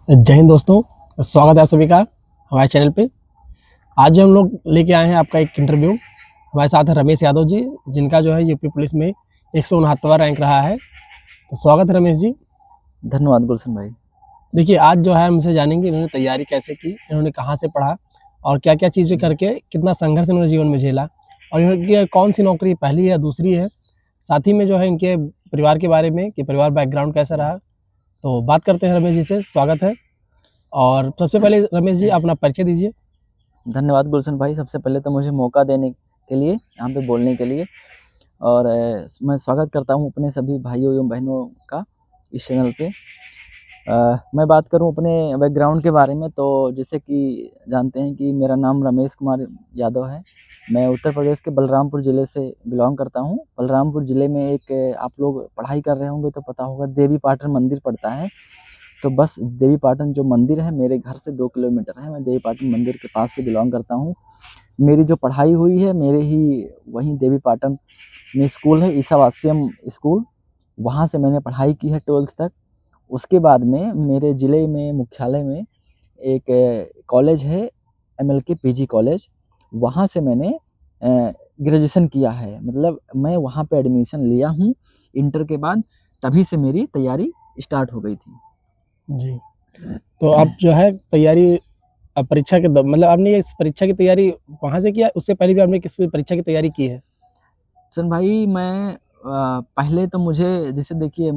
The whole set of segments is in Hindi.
जय हिंद दोस्तों, स्वागत है आप सभी का हमारे चैनल पे। आज जो हम लोग लेके आए हैं आपका एक इंटरव्यू। हमारे साथ है रमेश यादव जी, जिनका जो है यूपी पुलिस में 169वां रैंक रहा है। तो स्वागत है रमेश जी। धन्यवाद गुलशन भाई। देखिए, आज जो है हमसे जानेंगे इन्होंने तैयारी कैसे की, इन्होंने कहाँ से पढ़ा और क्या-क्या चीज़ें करके कितना संघर्ष इन्होंने जीवन में झेला और इनकी कौन-सी नौकरी पहली या दूसरी है। साथ ही में जो है इनके परिवार के बारे में कि परिवार बैकग्राउंड कैसा रहा। तो बात करते हैं रमेश जी से, स्वागत है। और सबसे पहले रमेश जी अपना परिचय दीजिए। धन्यवाद गुलशन भाई, सबसे पहले तो मुझे मौका देने के लिए, यहाँ पे बोलने के लिए, और मैं स्वागत करता हूँ अपने सभी भाइयों एवं बहनों का इस चैनल पे। मैं बात करूँ अपने बैकग्राउंड के बारे में, तो जैसे कि जानते हैं कि मेरा नाम रमेश कुमार यादव है। मैं उत्तर प्रदेश के बलरामपुर ज़िले से बिलोंग करता हूँ। बलरामपुर ज़िले में एक, आप लोग पढ़ाई कर रहे होंगे तो पता होगा, देवी पाटन मंदिर पड़ता है। तो बस देवी पाटन जो मंदिर है मेरे घर से 2 किलोमीटर है। मैं देवी पाटन मंदिर के पास से बिलोंग करता हूँ। मेरी जो पढ़ाई हुई है मेरे ही वहीं देवी पाटन में स्कूल है, ईसावास्यम स्कूल, वहाँ से मैंने पढ़ाई की है 12th तक। उसके बाद में मेरे ज़िले में मुख्यालय में एक कॉलेज है, MLK PG कॉलेज, वहाँ से मैंने ग्रेजुएशन किया है। मतलब मैं वहाँ पे एडमिशन लिया हूँ इंटर के बाद, तभी से मेरी तैयारी स्टार्ट हो गई थी। जी, तो आप जो है तैयारी परीक्षा के मतलब आपने इस परीक्षा की तैयारी वहाँ से किया, उससे पहले भी आपने किस परीक्षा की तैयारी की है? सन भाई, मैं पहले तो मुझे, जैसे देखिए,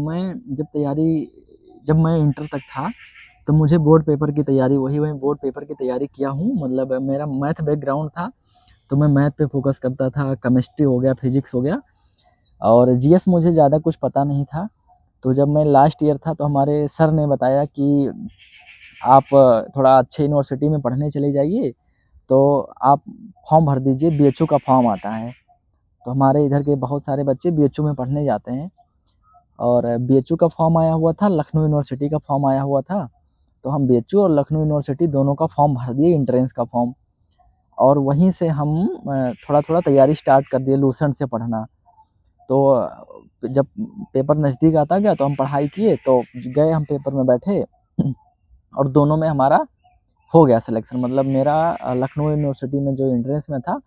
जब मैं इंटर तक था तो मुझे बोर्ड पेपर की तैयारी, वही बोर्ड पेपर की तैयारी किया हूँ। मतलब मेरा मैथ बैकग्राउंड था, तो मैं मैथ पे फोकस करता था। केमिस्ट्री हो गया, फिजिक्स हो गया, और जीएस मुझे ज़्यादा कुछ पता नहीं था। तो जब मैं लास्ट ईयर था तो हमारे सर ने बताया कि आप थोड़ा अच्छे यूनिवर्सिटी में पढ़ने चले जाइए, तो आप फॉर्म भर दीजिए, बीएचयू का फॉर्म आता है। तो हमारे इधर के बहुत सारे बच्चे बीएचयू में पढ़ने जाते हैं, और बीएचयू का फॉर्म आया हुआ था, लखनऊ यूनिवर्सिटी का फॉर्म आया हुआ था। तो हम बीएचयू और लखनऊ यूनिवर्सिटी दोनों का फॉर्म भर दिए, एंट्रेंस का फॉर्म, और वहीं से हम थोड़ा-थोड़ा तैयारी स्टार्ट कर दिए, लूसेंट से पढ़ना। तो जब पेपर नज़दीक आता गया तो हम पढ़ाई किए, तो गए हम पेपर में बैठे और दोनों में हमारा हो गया सिलेक्शन। मतलब मेरा लखनऊ यूनिवर्सिटी में जो एंट्रेंस में था,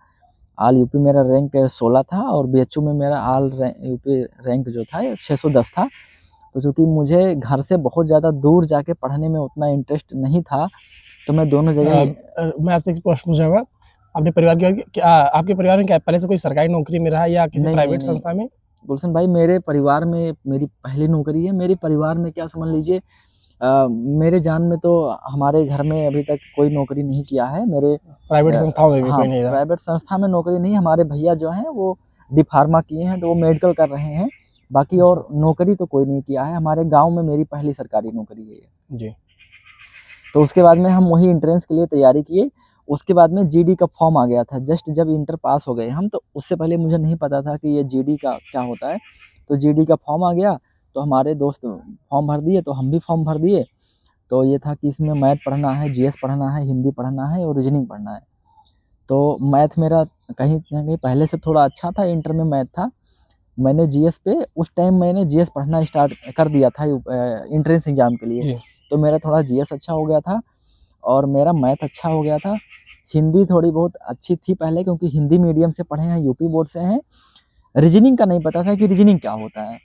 ऑल यूपी मेरा रैंक 16 था, और बीएचयू में मेरा ऑल यूपी रैंक जो था 610 था। तो चूँकि मुझे घर से बहुत ज़्यादा दूर जाके पढ़ने में उतना इंटरेस्ट नहीं था, तो मैं दोनों जगह मैं आपसे एक प्रश्न पूछूँगा, अपने परिवार की क्या आपके परिवार में क्या पहले से कोई सरकारी नौकरी में रहा या किसी नहीं, नहीं, प्राइवेट नहीं। संस्था में? गुलशन भाई, मेरे परिवार में मेरी पहली नौकरी है। मेरे परिवार में क्या समझ लीजिए, मेरे जान में तो हमारे घर में अभी तक कोई नौकरी नहीं किया है। प्राइवेट संस्थाओं में भी हाँ, कोई नहीं रहा? प्राइवेट संस्था में नौकरी नहीं। हमारे भैया जो हैं वो डी फार्मा किए हैं, तो वो मेडिकल कर रहे हैं। बाकी और नौकरी तो कोई नहीं किया है। हमारे गाँव में मेरी पहली सरकारी नौकरी है ये। जी। तो उसके बाद में हम वही एंट्रेंस के लिए तैयारी किए। उसके बाद में जीडी का फॉर्म आ गया था। जस्ट जब इंटर पास हो गए हम, तो उससे पहले मुझे नहीं पता था कि ये जीडी का क्या होता है। तो जीडी का फॉर्म आ गया, तो हमारे दोस्त फॉर्म भर दिए, तो हम भी फॉर्म भर दिए। तो ये था कि इसमें मैथ पढ़ना है, जीएस पढ़ना है, हिंदी पढ़ना है और रीजनिंग पढ़ना है। तो मैथ मेरा कहीं न कहीं पहले से थोड़ा अच्छा था, इंटर में मैथ था। मैंने जीएस पे उस टाइम मैंने जीएस पढ़ना स्टार्ट कर दिया था एंट्रेंस एग्ज़ाम के लिए। जी। तो मेरा थोड़ा जीएस अच्छा हो गया था और मेरा मैथ अच्छा हो गया था। हिंदी थोड़ी बहुत अच्छी थी पहले, क्योंकि हिंदी मीडियम से पढ़े हैं, यूपी बोर्ड से हैं। रीजनिंग का नहीं पता था कि रीजनिंग क्या होता है।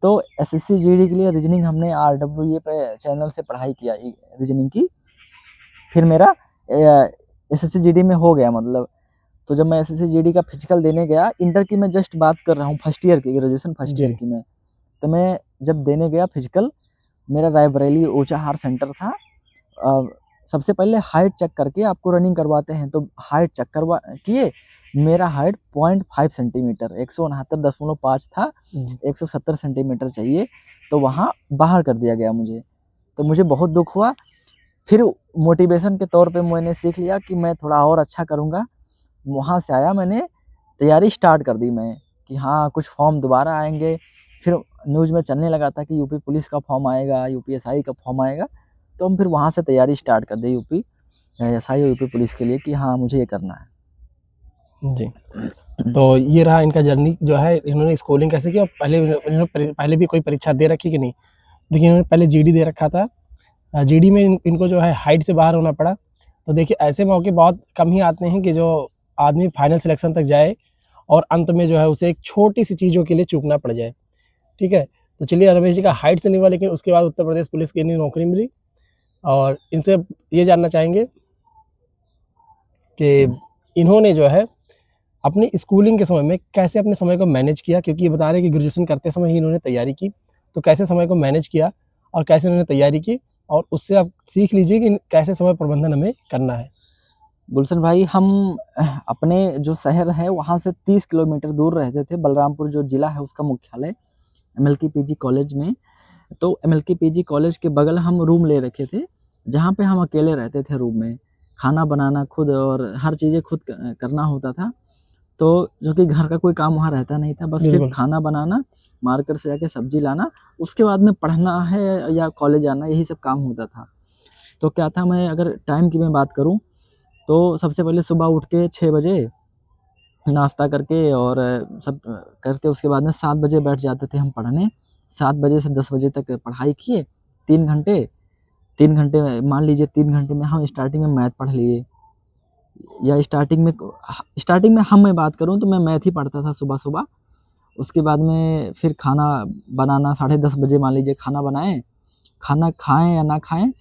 तो एसएससी जीडी के लिए रीजनिंग हमने आरडब्ल्यूए पे चैनल से पढ़ाई किया रीजनिंग की। फिर मेरा एसएससी जीडी में हो गया, मतलब। तो जब मैं एसएससी जीडी का फिजिकल देने गया, इंटर की मैं जस्ट बात कर रहा हूँ, फर्स्ट ईयर की, ग्रेजुएशन फर्स्ट ईयर जी। की मैं। तो मैं जब देने गया फिजिकल, मेरा रायबरेली ऊँचाहार सेंटर था। सबसे पहले हाइट चेक करके आपको रनिंग करवाते हैं, तो हाइट चेक किए। मेरा हाइट 0.5 सेंटीमीटर, 169.5 था। 170 सेंटीमीटर चाहिए, तो वहाँ बाहर कर दिया गया मुझे। तो मुझे बहुत दुःख हुआ। फिर मोटिवेशन के तौर पे मैंने सीख लिया कि मैं थोड़ा और अच्छा करूँगा। वहाँ से आया, मैंने तैयारी स्टार्ट कर दी मैं, कि हाँ, कुछ फॉर्म दोबारा आएँगे। फिर न्यूज़ में चलने लगा था कि यूपी पुलिस का फॉर्म आएगा, यूपीएसआई का फॉर्म आएगा। तो हम फिर वहाँ से तैयारी स्टार्ट कर दी यूपीएसआई और यूपी पुलिस के लिए, कि हाँ, मुझे ये करना है। जी। तो ये रहा इनका जर्नी जो है, इन्होंने स्कूलिंग कैसे की और पहले इन्होंने पहले भी कोई परीक्षा दे रखी कि नहीं? देखिए, इन्होंने पहले जीडी दे रखा था, जीडी में इनको जो है हाइट से बाहर होना पड़ा। तो देखिए ऐसे मौके बहुत कम ही आते हैं कि जो आदमी फाइनल सिलेक्शन तक जाए और अंत में जो है उसे एक छोटी-सी चीज़ों के लिए चूकना पड़ जाए, ठीक है? तो चलिए रमेश जी का हाइट से नहीं हुआ, लेकिन उसके बाद उत्तर प्रदेश पुलिस की इन्हें नौकरी मिली और इनसे ये जानना चाहेंगे कि इन्होंने जो है अपनी स्कूलिंग के समय में कैसे अपने समय को मैनेज किया? क्योंकि ये बता रहे हैं कि ग्रेजुएशन करते समय ही इन्होंने तैयारी की, तो कैसे समय को मैनेज किया और कैसे इन्होंने तैयारी की? और उससे आप सीख लीजिए कि कैसे समय प्रबंधन हमें करना है। गुलशन भाई, हम अपने जो शहर है वहाँ से 30 किलोमीटर दूर रहते थे। बलरामपुर जो ज़िला है उसका मुख्यालय एमएलके पीजी कॉलेज में। तो एमएलके पीजी कॉलेज के बगल हम रूम ले रखे थे, जहाँ पे हम अकेले रहते थे रूम में। खाना बनाना खुद और हर चीज़ें खुद करना होता था। तो जो कि घर का कोई काम वहाँ रहता नहीं था, बस सिर्फ बिल्कुल। खाना बनाना, मार्केट से जाके सब्जी लाना, उसके बाद में पढ़ना है या कॉलेज आना, यही सब काम होता था। तो क्या था, मैं अगर टाइम की मैं बात करूँ तो सबसे पहले सुबह उठ के 6 बजे नाश्ता करके और सब करके उसके बाद में 7 बजे बैठ जाते थे हम पढ़ने। 7 बजे से 10 बजे तक पढ़ाई किए 3 घंटे। 3 घंटे में मान लीजिए 3 घंटे में हम स्टार्टिंग में मैथ पढ़ लिए, या स्टार्टिंग में मैं बात करूँ तो मैं मैथ ही पढ़ता था सुबह-सुबह। उसके बाद में फिर खाना बनाना, साढ़े 10 बजे मान लीजिए खाना बनाएँ, खाना खाएँ या ना खाएँ,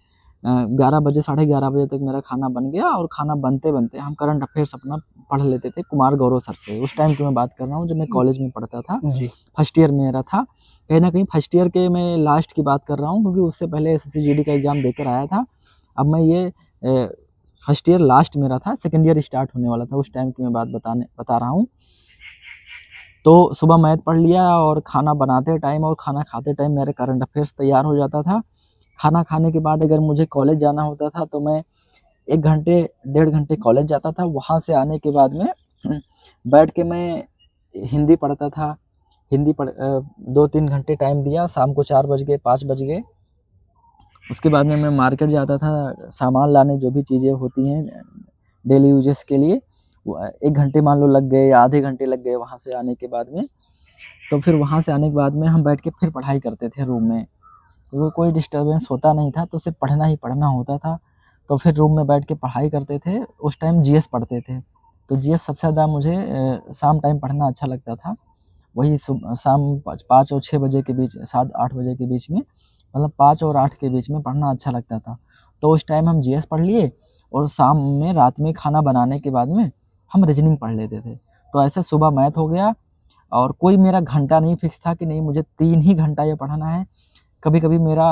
11 बजे, साढ़े 11 बजे तक मेरा खाना बन गया और खाना बनते-बनते हम करंट अफ़ेयर्स अपना पढ़ लेते थे कुमार गौरव सर से। उस टाइम की मैं बात कर रहा हूँ जब मैं कॉलेज में पढ़ता था, जी, फर्स्ट ईयर में मेरा था। कहीं न कहीं फर्स्ट ईयर के मैं लास्ट की बात कर रहा हूँ, क्योंकि उससे पहले एसएससी जीडी का एग्ज़ाम देकर आया था। अब मैं ये फर्स्ट ईयर लास्ट मेरा था, सेकंड ईयर स्टार्ट होने वाला था, उस टाइम की मैं बात बता रहा हूँ। तो सुबह मैथ पढ़ लिया और खाना बनाते टाइम और खाना खाते टाइम मेरे करंट अफ़ेयर्स तैयार हो जाता था। खाना खाने के बाद अगर मुझे कॉलेज जाना होता था तो मैं 1 घंटे, डेढ़ घंटे कॉलेज जाता था। वहाँ से आने के बाद में बैठ के मैं हिंदी पढ़ता था। 2-3 घंटे टाइम दिया, शाम को 4 बज गए, 5 बज गए। उसके बाद में मैं मार्केट जाता था सामान लाने, जो भी चीज़ें होती हैं डेली यूजेस के लिए। 1 घंटे मान लो लग गए या आधे घंटे लग गए वहाँ से आने के बाद में। तो फिर वहाँ से आने के बाद में हम बैठ के फिर पढ़ाई करते थे रूम में। क्योंकि कोई डिस्टर्बेंस होता नहीं था, तो सिर्फ पढ़ना ही पढ़ना होता था। तो फिर रूम में बैठ के पढ़ाई करते थे। उस टाइम जीएस पढ़ते थे। तो जीएस सबसे ज़्यादा मुझे शाम टाइम पढ़ना अच्छा लगता था। वही शाम 5 और 6 बजे के बीच, 7-8 बजे के बीच में, मतलब 5 और 8 के बीच में पढ़ना अच्छा लगता था। तो उस टाइम हम जीएस पढ़ लिए और शाम में, रात में खाना बनाने के बाद में हम रीजनिंग पढ़ लेते थे। तो ऐसे सुबह मैथ हो गया और कोई मेरा घंटा नहीं फिक्स था कि नहीं मुझे 3 ही घंटा ये पढ़ना है। कभी-कभी मेरा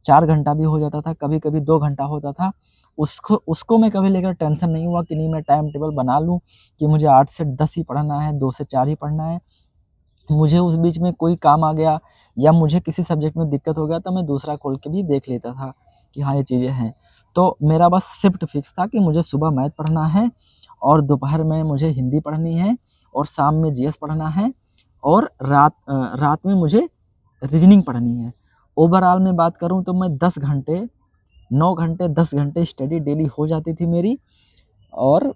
4 घंटा भी हो जाता था, कभी-कभी 2 घंटा होता था। उसको मैं कभी लेकर टेंशन नहीं हुआ कि नहीं मैं टाइम टेबल बना लूँ कि मुझे 8 से 10 ही पढ़ना है, 2 से 4 ही पढ़ना है। मुझे उस बीच में कोई काम आ गया या मुझे किसी सब्जेक्ट में दिक्कत हो गया तो मैं दूसरा खोल के भी देख लेता था कि हाँ, ये चीज़ें हैं। तो मेरा बस शिफ्ट फिक्स था कि मुझे सुबह मैथ पढ़ना है और दोपहर में मुझे हिंदी पढ़नी है और शाम में जीएस पढ़ना है और रात में मुझे रीजनिंग पढ़नी है। ओवरऑल मैं बात करूँ तो मैं 10 घंटे, 9 घंटे, 10 घंटे स्टडी डेली हो जाती थी मेरी और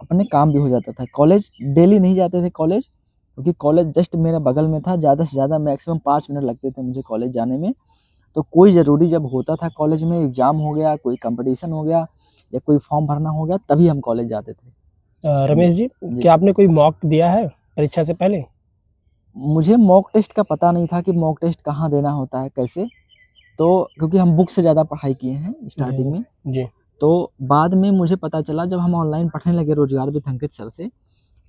अपने काम भी हो जाता था। कॉलेज डेली नहीं जाते थे कॉलेज, क्योंकि कॉलेज जस्ट मेरे बगल में था। ज़्यादा से ज़्यादा मैक्सिमम 5 मिनट लगते थे मुझे कॉलेज जाने में। तो कोई ज़रूरी जब होता था कॉलेज में, एग्ज़ाम हो गया, कोई कॉम्पिटिशन हो गया या कोई फॉर्म भरना हो गया, तभी हम कॉलेज जाते थे। जी, रमेश जी, जी। क्या आपने कोई मॉक दिया है परीक्षा से पहले? मुझे मॉक टेस्ट का पता नहीं था कि मॉक टेस्ट कहाँ देना होता है, कैसे? तो क्योंकि हम बुक से ज़्यादा पढ़ाई किए हैं जी, स्टार्टिंग जी। में। जी, तो बाद में मुझे पता चला जब हम ऑनलाइन पढ़ने लगे रोज़गार विद अंकित सर से,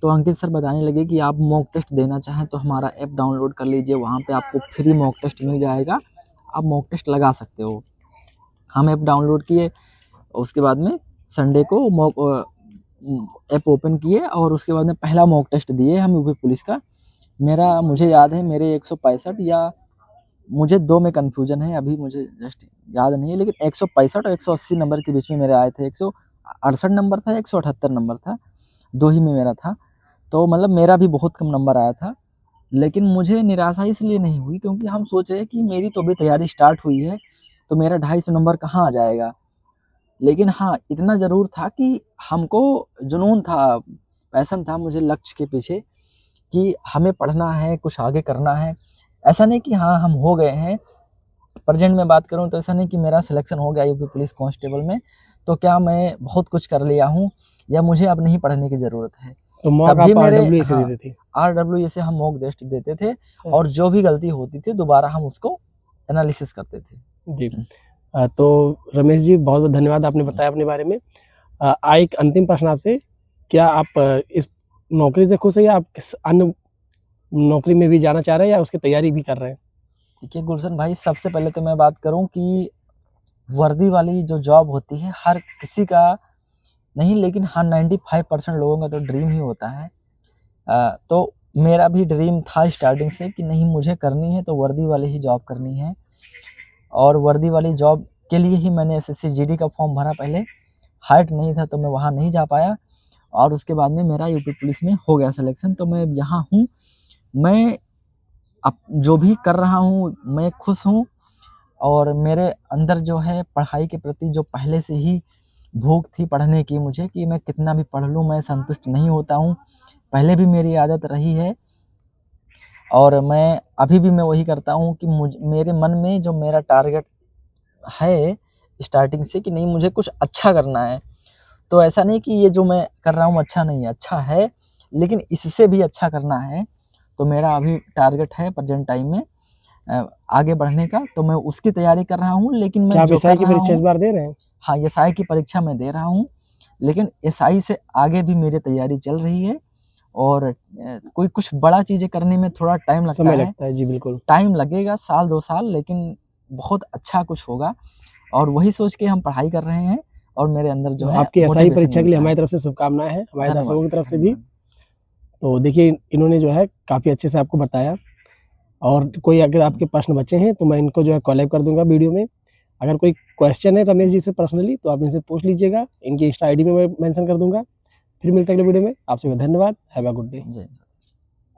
तो अंकित सर बताने लगे कि आप मॉक टेस्ट देना चाहें तो हमारा ऐप डाउनलोड कर लीजिए, वहाँ पे आपको फ्री मॉक टेस्ट मिल जाएगा, आप मॉक टेस्ट लगा सकते हो। हम ऐप डाउनलोड किए, उसके बाद में संडे को ऐप ओपन किए और उसके बाद में पहला मॉक टेस्ट दिए हम यूपी पुलिस का। मुझे याद है मेरे 165 या मुझे 2 में कन्फ्यूज़न है, अभी मुझे जस्ट याद नहीं है, लेकिन 165 और 180 नंबर के बीच में मेरे आए थे। 168 नंबर था, 178 नंबर था, 2 ही में मेरा था। तो मतलब मेरा भी बहुत कम नंबर आया था। लेकिन मुझे निराशा इसलिए नहीं हुई क्योंकि हम सोचे कि मेरी तो अभी तैयारी स्टार्ट हुई है, तो मेरा 250 नंबर कहाँ आ जाएगा। लेकिन हाँ, इतना ज़रूर था कि हमको जुनून था, पैशन था मुझे लक्ष्य के पीछे कि हमें पढ़ना है, कुछ आगे करना है। ऐसा नहीं कि हाँ, हम हो गए हैं, प्रेजेंट में बात करूं तो ऐसा नहीं कि मेरा सिलेक्शन हो गया यूपी पुलिस कांस्टेबल में तो क्या मैं बहुत कुछ कर लिया हूं या मुझे अब नहीं पढ़ने की ज़रूरत है। तो मॉक तब भी आप मेरे RWA से हाँ, देते थे? RWA से हम मॉक टेस्ट देते थे और जो भी गलती होती थी दोबारा हम उसको एनालिसिस करते थे। जी। तो रमेश जी बहुत-बहुत धन्यवाद आपने बताया अपने बारे में। एक अंतिम प्रश्न आपसे, क्या आप इस नौकरी से खुश हैं या आप किस अन्य नौकरी में भी जाना चाह रहे हैं या उसकी तैयारी भी कर रहे हैं? देखिए गुलशन भाई, सबसे पहले तो मैं बात करूं कि वर्दी वाली जो जॉब होती है हर किसी का नहीं, लेकिन हाँ 95% लोगों का तो ड्रीम ही होता है। तो मेरा भी ड्रीम था स्टार्टिंग से कि नहीं, मुझे करनी है तो वर्दी वाली ही जॉब करनी है और वर्दी वाली जॉब के लिए ही मैंने SSC GD का फॉर्म भरा। पहले हाइट नहीं था तो मैं वहाँ नहीं जा पाया और उसके बाद में मेरा यूपी पुलिस में हो गया सिलेक्शन। तो मैं अब यहाँ हूँ, मैं अब जो भी कर रहा हूँ मैं खुश हूँ और मेरे अंदर जो है पढ़ाई के प्रति जो पहले से ही भूख थी पढ़ने की मुझे, कि मैं कितना भी पढ़ लूँ मैं संतुष्ट नहीं होता हूँ। पहले भी मेरी आदत रही है और मैं अभी भी मैं वही करता हूँ कि मेरे मन में जो मेरा टारगेट है स्टार्टिंग से कि नहीं, मुझे कुछ अच्छा करना है। तो ऐसा नहीं कि ये जो मैं कर रहा हूँ अच्छा नहीं है, अच्छा है, लेकिन इससे भी अच्छा करना है। तो मेरा अभी टारगेट है प्रेजेंट टाइम में आगे बढ़ने का, तो मैं उसकी तैयारी कर रहा हूँ। लेकिन मैं क्या आप जो एसआई कर की रहा परीक्षा इस हूँ, बार दे रहे हैं? हाँ, SI की परीक्षा मैं दे रहा हूँ, लेकिन SI से आगे भी मेरी तैयारी चल रही है और कोई कुछ बड़ा चीज़ें करने में थोड़ा टाइम लगता समय है। लगता है, जी बिल्कुल। टाइम लगेगा साल 2 साल, लेकिन बहुत अच्छा कुछ होगा और वही सोच के हम पढ़ाई कर रहे हैं और मेरे अंदर तो जो है आपकी एसआई मोटिवेशन परीक्षा के लिए मिलता हमारी है। तरफ से शुभकामनाएँ हैं, हमारे धन्यवाद, दर्शकों की तरफ से भी। धन्यवाद। तो देखिए, इन्होंने जो है काफ़ी अच्छे से आपको बताया और कोई अगर आपके प्रश्न बचे हैं तो मैं इनको जो है कोलैब कर दूँगा वीडियो में। अगर कोई क्वेश्चन है रमेश जी से पर्सनली तो आप इनसे पूछ लीजिएगा, इनकी इंस्टा आईडी में मैं मेंशन कर दूँगा। फिर मिलते हैं अगले वीडियो में, आप सभी को धन्यवाद, have a good day. Ji.